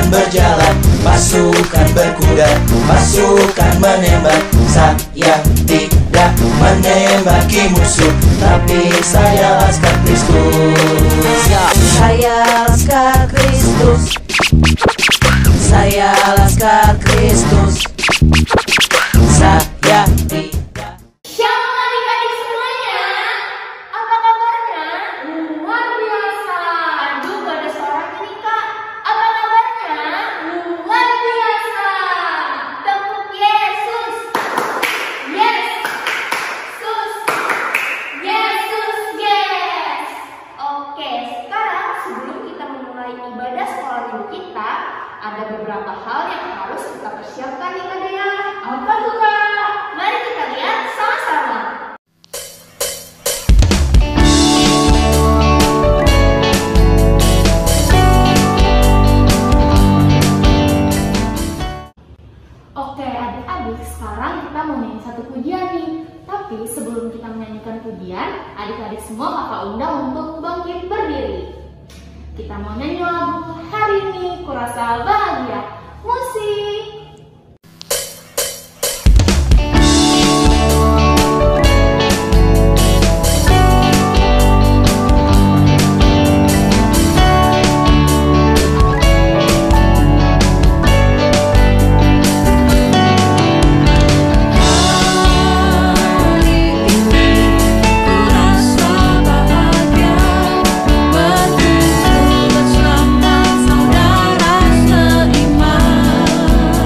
berjalan, pasukan berkuda, pasukan menembak. Saya tidak menembaki musuh, tapi saya Laskar Kristus. Saya Laskar Kristus. Saya Laskar Kristus. Saya tidak. Shalom adik-adik semuanya, apa kabarnya? Luar biasa. Aduh, gak ada suaranya nih kak. Apa kabarnya? Luar biasa. Tepuk Yesus. Yes. Sus. Yesus, yes. Oke, sekarang sebelum kita memulai ibadah sekolah minggu kita, ada beberapa hal yang harus kita persiapkan nih kak Dea. Apa tuh kak? Mari kita lihat sama-sama. Oke adik-adik, sekarang kita mau nyanyi satu pujian nih. Tapi sebelum kita menyanyikan pujian, adik-adik semua kakak undang untuk bangkit berdiri. Kita mau nyanyi lagu Hari Ini Kurasa Bahagia. Musik. Bersama saudara seiman.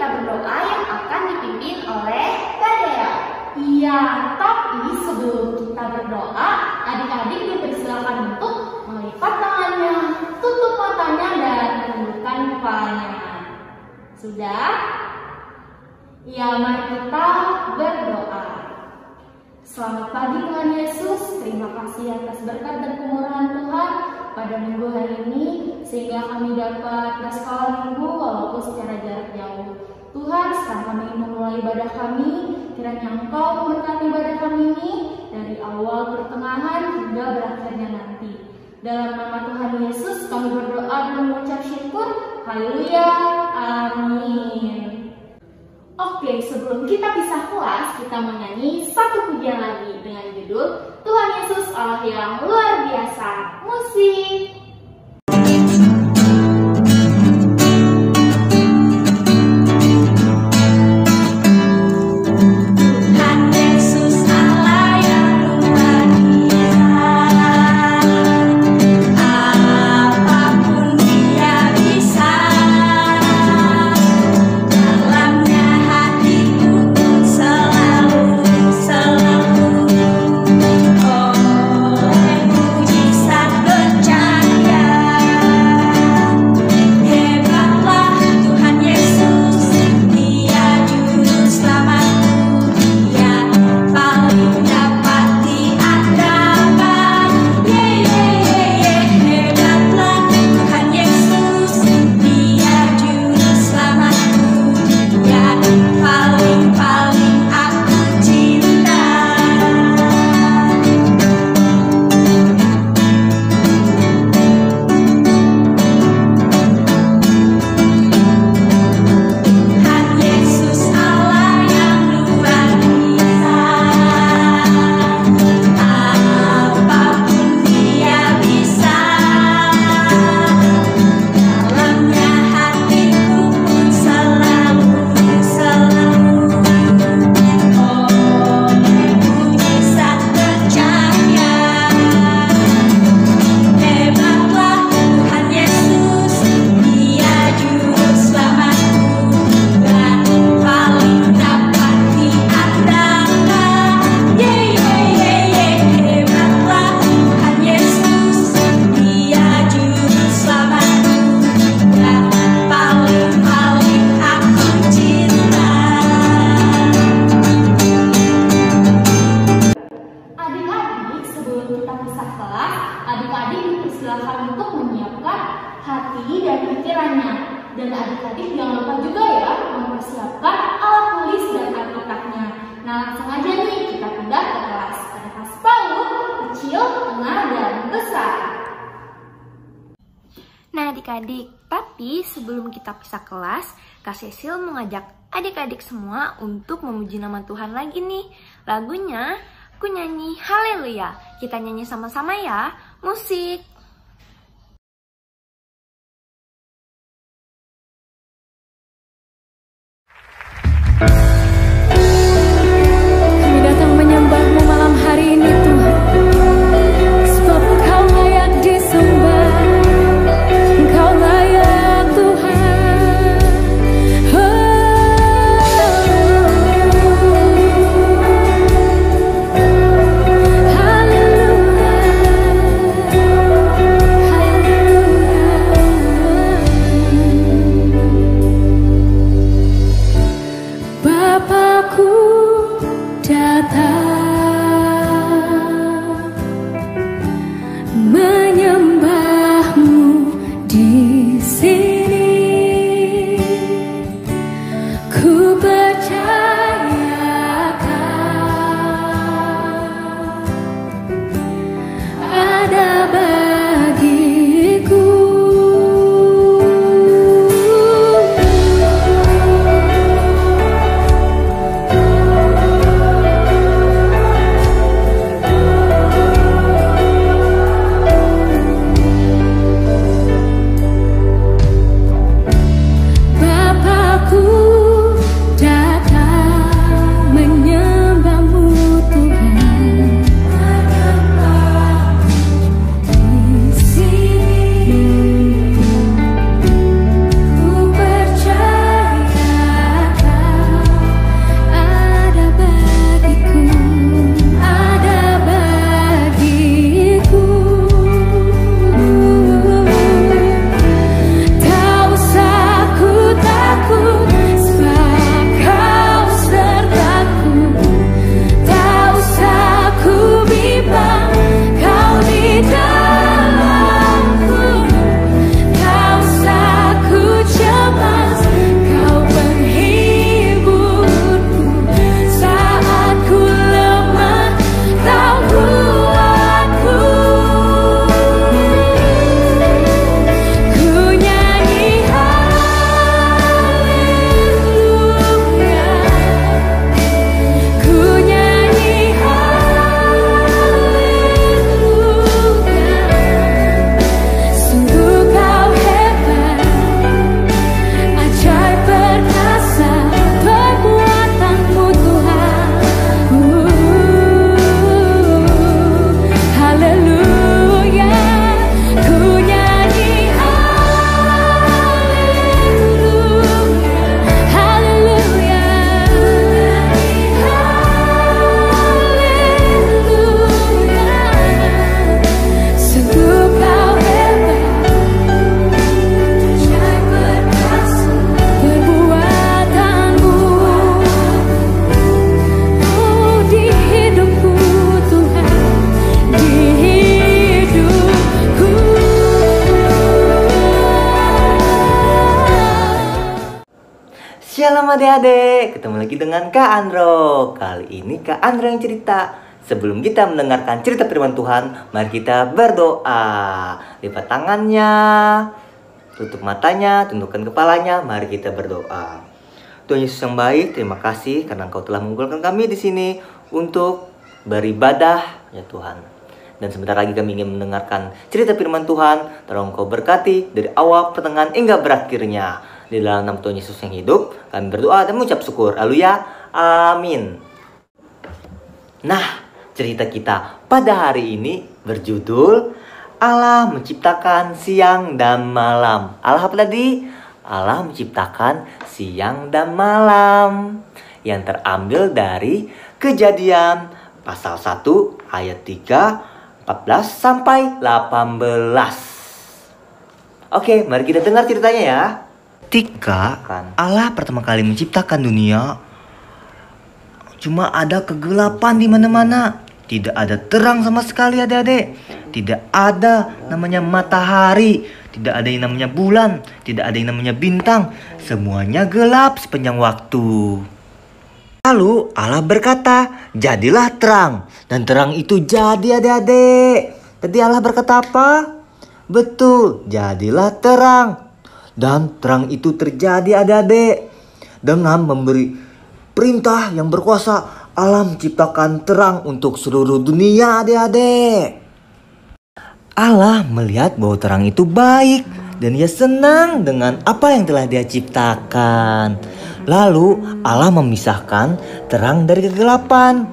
kita berdoa yang akan dipimpin oleh Kak Dea. Iya, tapi sebelum kita berdoa, adik-adik dipersilakan untuk melipat tangannya, tutup matanya, dan menundukkan kepalanya. Sudah? Ya, mari kita berdoa. Selamat pagi Tuhan Yesus, terima kasih atas berkat dan kemurahan Tuhan pada minggu hari ini, sehingga kami dapat bersekolah minggu walaupun secara jarak jauh. Tuhan, sekarang kami ingin memulai ibadah kami, kiranya Engkau memberkati ibadah kami ini dari awal, pertengahan, hingga berakhirnya nanti. Dalam nama Tuhan Yesus kami berdoa dan mengucap syukur. Haleluya, amin. Oke, sebelum kita pisah kelas, kita menyanyi satu pujian lagi dengan judul Tuhan Yesus Allah yang luar biasa. Musik. Dan adik-adik jangan lupa juga ya mempersiapkan alat tulis dan alkitabnya. Nah, langsung aja nih kita pindah ke kelas. Ada kelas PAUD, kecil, tengah, dan besar. Nah adik-adik, tapi sebelum kita pisah kelas, Kak Cecil mengajak adik-adik semua untuk memuji nama Tuhan lagi nih. Lagunya Ku Nyanyi Haleluya. Kita nyanyi sama-sama ya. Musik. Kami datang menyembah-Mu malam hari ini Tuhan, sebab Engkau layak disembah, Engkau layak Tuhan. Haleluya. Shalom adik-adik, ketemu lagi dengan Kak Andro. Kali ini Kak Andro yang cerita. Sebelum kita mendengarkan cerita firman Tuhan, mari kita berdoa. Lipat tangannya, tutup matanya, tundukkan kepalanya, mari kita berdoa. Tuhan Yesus yang baik, terima kasih karena Engkau telah mengumpulkan kami di sini untuk beribadah ya Tuhan. Dan sebentar lagi kami ingin mendengarkan cerita firman Tuhan. Tolong Engkau berkati dari awal, pertengahan, hingga berakhirnya. Di dalam nama Tuhan Yesus yang hidup, kami berdoa dan mengucap syukur. Haleluya, amin. Nah, cerita kita pada hari ini berjudul Allah menciptakan siang dan malam. Allah apa tadi? Allah menciptakan siang dan malam. Yang terambil dari Kejadian pasal 1 ayat 3, 14 sampai 18. Oke, mari kita dengar ceritanya ya. Ketika Allah pertama kali menciptakan dunia, cuma ada kegelapan di mana-mana. Tidak ada terang sama sekali adik-adik. Tidak ada namanya matahari. Tidak ada yang namanya bulan. Tidak ada yang namanya bintang. Semuanya gelap sepanjang waktu. Lalu Allah berkata, jadilah terang. Dan terang itu jadi adik-adik. Tadi Allah berkata apa? Betul, jadilah terang. Dan terang itu terjadi adik-adik. Dengan memberi perintah yang berkuasa, Allah menciptakan terang untuk seluruh dunia adik-adik. Allah melihat bahwa terang itu baik dan Ia senang dengan apa yang telah Dia ciptakan. Lalu Allah memisahkan terang dari kegelapan.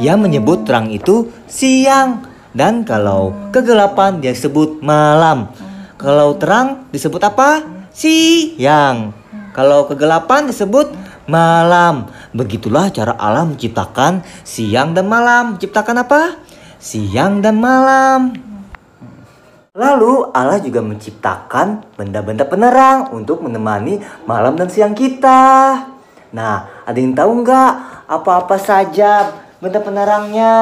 Ia menyebut terang itu siang. Dan kalau kegelapan dia sebut malam. Kalau terang disebut apa? Siang. Kalau kegelapan disebut malam. Begitulah cara Allah menciptakan siang dan malam. Menciptakan apa? Siang dan malam. Lalu Allah juga menciptakan benda-benda penerang untuk menemani malam dan siang kita. Nah, ada yang tahu nggak apa-apa saja benda penerangnya?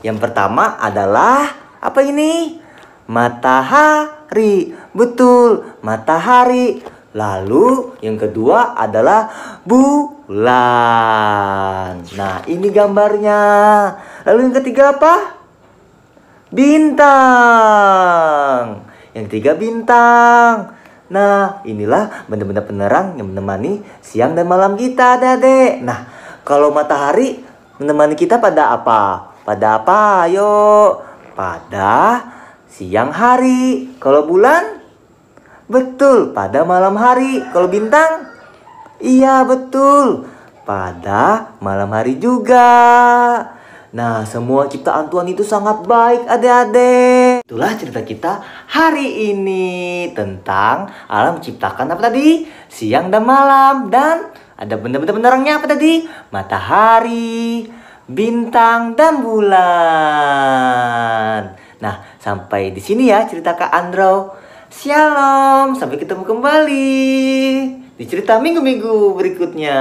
Yang pertama adalah apa ini? Matahari. Betul, matahari. Lalu yang kedua adalah bulan. Nah, ini gambarnya. Lalu yang ketiga apa? Bintang. Yang ketiga bintang. Nah, inilah benda-benda penerang yang menemani siang dan malam kita, adik-adik. Nah, kalau matahari menemani kita pada apa? Pada apa? Ayo. Pada siang hari. Kalau bulan? Betul, pada malam hari. Kalau bintang? Iya, betul. Pada malam hari juga. Nah, semua ciptaan Tuhan itu sangat baik adik-adik. Itulah cerita kita hari ini tentang Allah menciptakan apa tadi? Siang dan malam. Dan ada benda-benda penerangnya apa tadi? Matahari, bintang, dan bulan. Nah, sampai di sini ya cerita Kak Andro. Shalom, sampai ketemu kembali di cerita minggu-minggu berikutnya.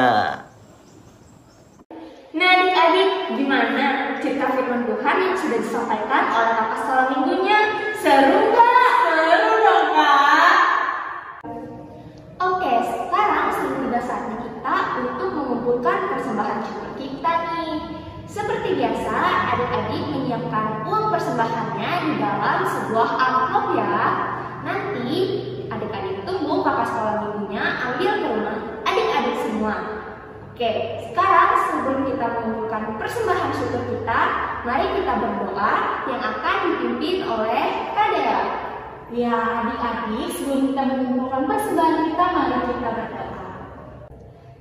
Nah adik-adik, gimana cerita firman Tuhan yang sudah disampaikan oleh kakak sekolah minggunya? Seru nggak? Seru dong kak. Oke, sekarang sudah tiba saatnya kita untuk mengumpulkan persembahan syukur kita nih. Seperti biasa, adik-adik menyiapkan uang persembahannya di dalam sebuah amplop ya. Nanti adik-adik tunggu kakak sekolah minggunya ambil ke rumah adik-adik semua. Oke, sekarang sebelum kita mengumpulkan persembahan syukur kita, mari kita berdoa yang akan dipimpin oleh Kak Dea. Ya adik-adik, sebelum kita mengumpulkan persembahan kita, mari kita berdoa.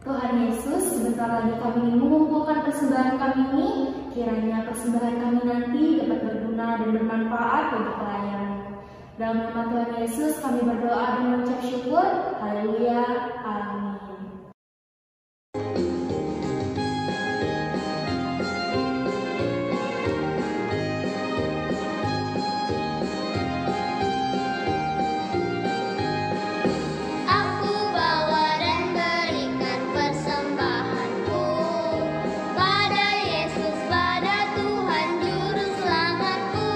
Tuhan Yesus, sebentar lagi kami ingin mengumpulkan persembahan kami ini. Kiranya persembahan kami nanti dapat berguna dan bermanfaat bagi pelayan. Dalam nama Tuhan Yesus kami berdoa dan mengucap syukur. Haleluya, amin. Aku bawa dan berikan persembahanku pada Yesus, pada Tuhan Juru Selamatku.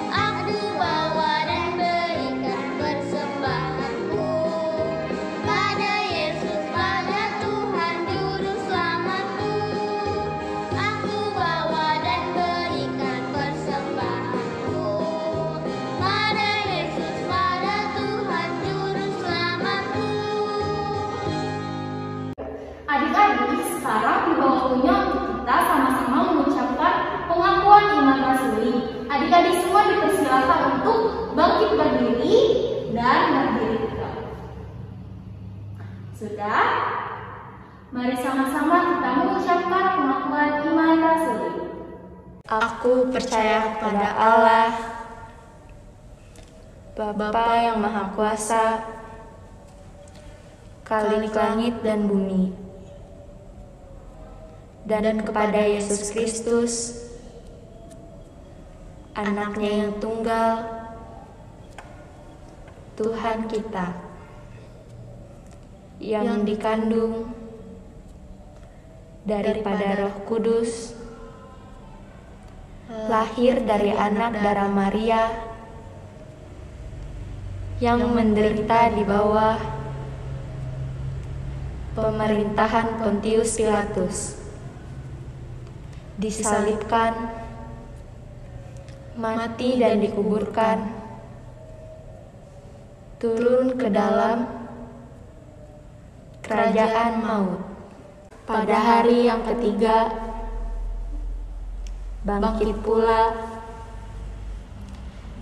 Aku bawa dan berikan persembahanku pada Yesus. Sudah? Mari sama-sama kita mengucapkan pengakuan iman rasuli. Aku percaya kepada Allah, Bapa yang Maha Kuasa, Khalik langit dan bumi, dan kepada Yesus Kristus, Anaknya yang tunggal, Tuhan kita, yang dikandung daripada Roh Kudus, lahir dari anak darah Maria, yang menderita di bawah pemerintahan Pontius Pilatus, disalibkan, mati dan dikuburkan, turun ke dalam kerajaan maut. Pada hari yang ketiga, bangkit pula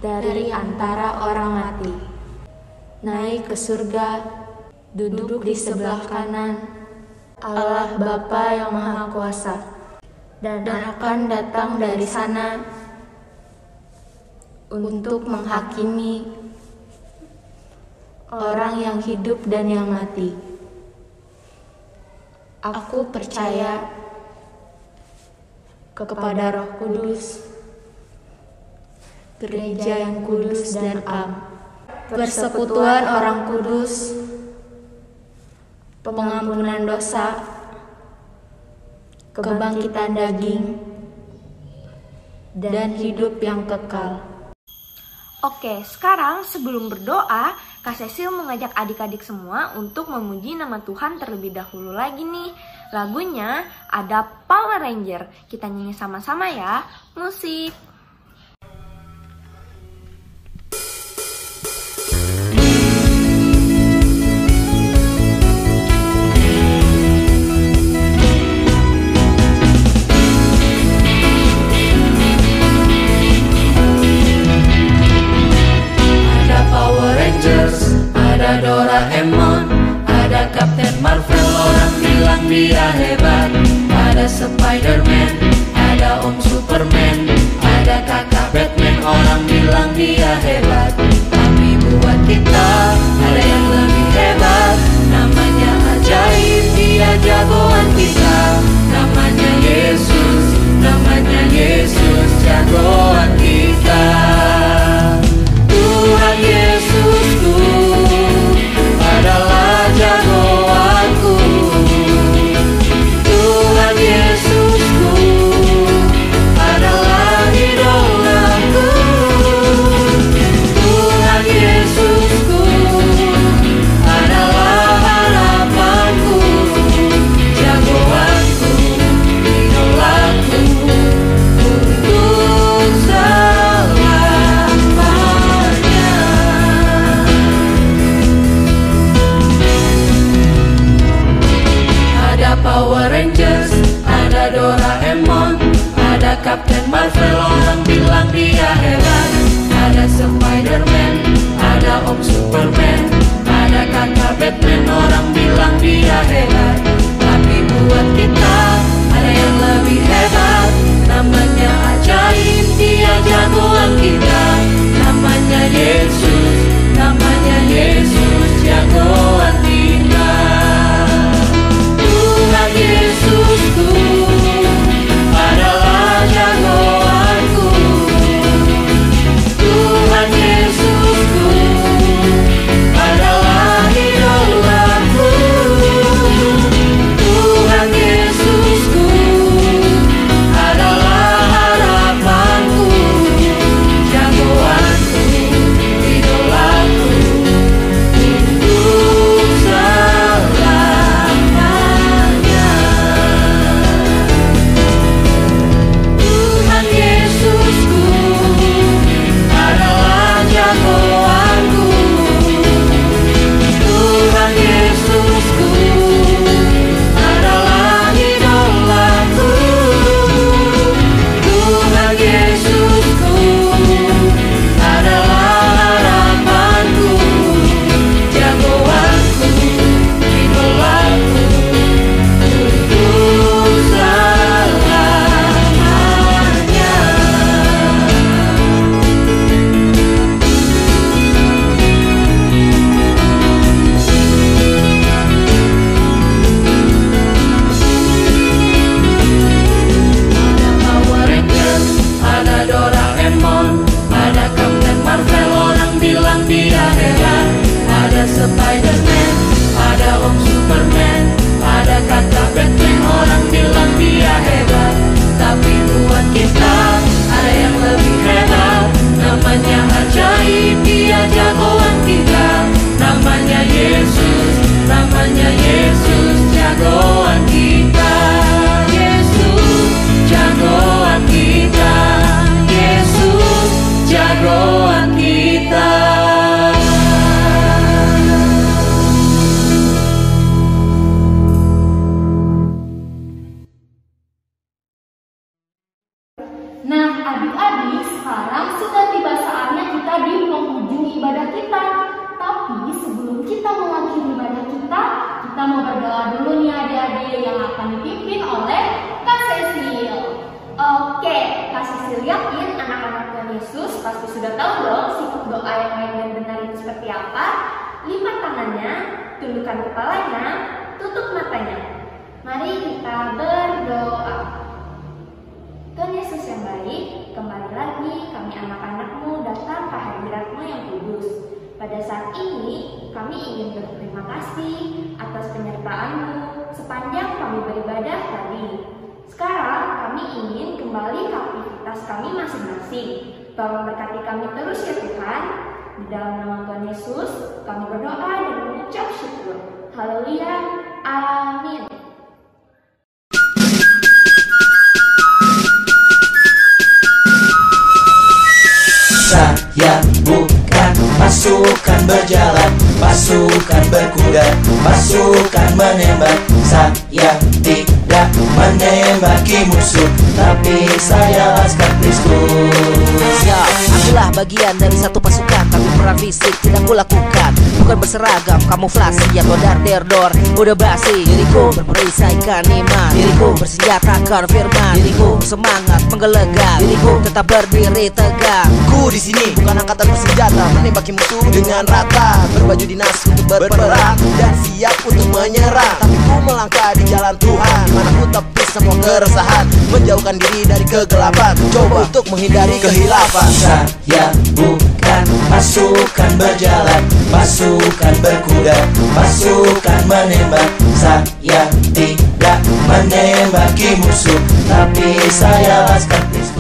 dari antara orang mati, naik ke surga, duduk di sebelah kanan Allah Bapa yang Maha Kuasa, dan akan datang dari sana untuk menghakimi orang yang hidup dan yang mati. Aku percaya kepada Roh Kudus, gereja yang kudus dan am, persekutuan orang kudus, pengampunan dosa, kebangkitan daging, dan hidup yang kekal. Oke, sekarang sebelum berdoa, Kak Cecil mengajak adik-adik semua untuk memuji nama Tuhan terlebih dahulu lagi nih. Lagunya ada Power Ranger. Kita nyanyi sama-sama ya. Musik. Ada Doraemon, ada Captain Marvel, orang bilang dia hebat. Ada Spider-Man, ada Om Superman, ada kakak Batman, orang bilang dia hebat. Tapi buat kita ada yang lebih hebat, namanya ajaib, dia jagoan kita. Namanya Yesus, namanya Yesus, jagoan kita. Tuhan Yesusku adalah jagoanku, Tuhan Yesusku adalah idolaku, Tuhan Yesusku adalah harapanku, jagoanku, idolaku untuk selalu. kita mau berdoa dulu nih adik-adik yang akan dipimpin oleh Kak Cecil. Oke, Kak Cecil yakin anak-anak Tuhan Yesus pasti sudah tahu dong sikap doa yang baik dan benar itu seperti apa. Lipat tangannya, tundukkan kepalanya, tutup matanya. Mari kita berdoa. Tuhan Yesus yang baik, kembali lagi kami anak-anakmu datang ke hadirat-Mu yang kudus. Pada saat ini, kami ingin berterima kasih atas penyertaan-Mu sepanjang kami beribadah tadi. Sekarang kami ingin kembali ke aktivitas kami masing-masing. Tolong berkati kami terus ya Tuhan. Di dalam nama Tuhan Yesus, kami berdoa dan mengucap syukur. Haleluya. Amin. Saya bukan pasukan berjalan, pasukan berkuda, pasukan menembak. Saya tidak menembaki musuh, tapi saya laskar Kristus. Ya, akulah bagian dari satu pasukan, tapi perang fisik tidak kulakukan. Bukan berseragam, kamuflase yang dor udah basi. Diriku berperisaikan iman, diriku bersenjatakan firman, diriku semangat menggelegar, diriku tetap berdiri tegak. Ku di sini bukan angkatan bersenjata, menembaki musuh dengan rata, berbaju dinas untuk berperang dan siap untuk menyerang. Tapi ku melangkah di jalan Tuhan, di mana ku tepis semua keresahan, menjauhkan diri dari kegelapan, coba untuk menghindari kehilafan. Saya bukan pasukan berjalan, pasukan berkuda, pasukan menembak. Saya tidak menembaki musuh, tapi saya laskar Kristus.